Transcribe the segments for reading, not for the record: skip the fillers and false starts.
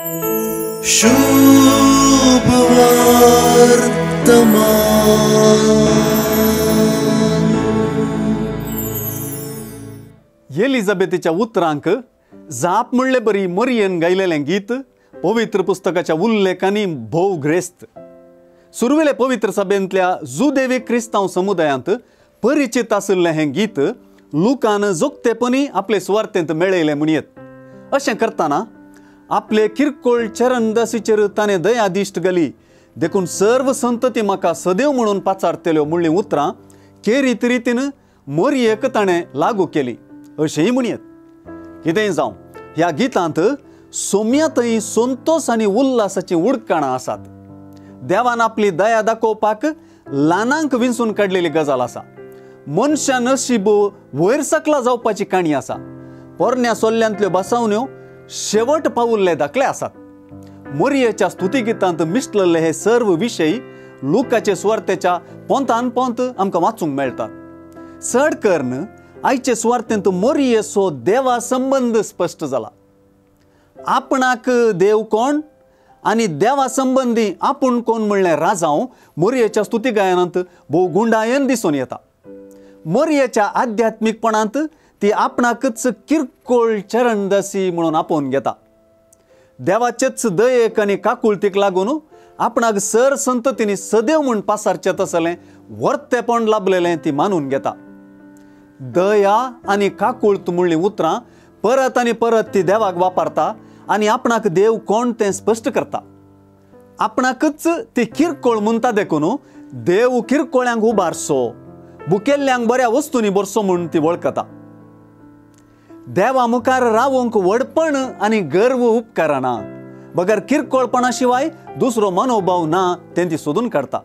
शुभ वर्तमान। एलिझाबेथीच्या उतरांक जाप म्हणले बरी मरियन गायलेलें गीत पवित्र पुस्तकाच्या उल्लेखांनी भोव ग्रेस्त। सुरवेले पवित्र सभेंतल्या जुदेवी क्रिस्तांव समुदायांत परिचित आशिल्लें हें गीत लुकान जोगतेपणी आपले सुवार्तेंत मेळयलें म्हणयत। अशें करतना आपले किरकोळ चरणदासीचेर ताणें दया दिश्ट घाली, देखून सर्व संतती म्हाका सदैव म्हणून पाचारतल्यो म्हणलीं उतरां केरीत रितीन मरियेक ताणें लागू केली अशेंय म्हणयत। कितेंय जावं, ह्या गितांत सोम्यातय संतोष आनी उल्हासाची उडकाणां आसात। देवान आपली दया दाखोवपाक ल्हानांक विंचून काडलेली गजाल आसा। मनशा नशीब वयर सकला जावपाची काणी आसा। पोरण्या सोल्ल्यांतल्यो बसावण्यो शेवट पावुल्ले दाखले आसात। मरियेच्या स्तुतिगितांत मिसळिल्ले हे सर्व विशय लुकाचे सुवार्तेच्या पोंतान पोंत आमकां वाचूंक मेळटात। चड करून आयचे सुवार्तेंत मरियेचो देवा संबंध स्पश्ट जाला। आपणाक देव कोण आनी देवा संबंधी आपूण कोण म्हणलें राजांव मरियेच्या स्तुती गायनांत भोव गुंडायन दिसून येता। मरियेच्या आध्यात्मिकपणांत ती आपणाकच किरकोळ चरणदासी म्हणून आपोवन घेता। देवाचेच दयेक आनी काकुळतीक लागून आपणाक सर संततींनी सदैव म्हूण पासारचें तसलें वर्तेपण लाभलेलें ती मानून घेता। दया आनी काकुळत म्हणलीं उतरां परत आनी परत ती देवाक वापरता आनी आपणाक देव कोण तें स्पश्ट करता। आपणाकच ती किरकोळ म्हणटा देखून देव किरकोळ्यांक उबारसो, भुकेल्ल्यांक बऱ्या वस्तूंनी बरसो म्हूण ती वळखता। देवा मुखार रावूंक वडपण आनी गर्व उपकारना, बगर किरकोळपणा शिवाय दुसरो मनोभाव ना तें ती सोदून काडता।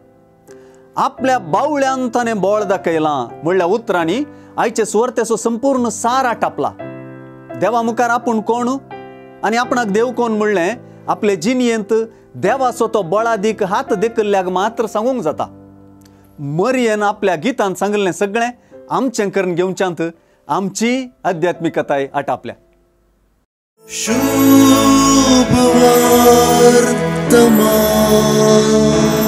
आपल्या बावळ्यान ताणें बोळ दाखयलां म्हणल्या उतरांनी आयचे सुवार्तेचो संपूर्ण सार आटापला। देवा मुखार आपूण कोण आनी आपणाक देव कोण म्हणलें आपले जिणयेंत देवाचो तो बळादीक हात देखल्ल्याक मात्र सांगूंक जाता। मरियेन आपल्या गितांत सांगलें सगळें आमचें करून घेवच्यांत आमची आध्यात्मिकताय आटापल्या। शुभ वर्तमान।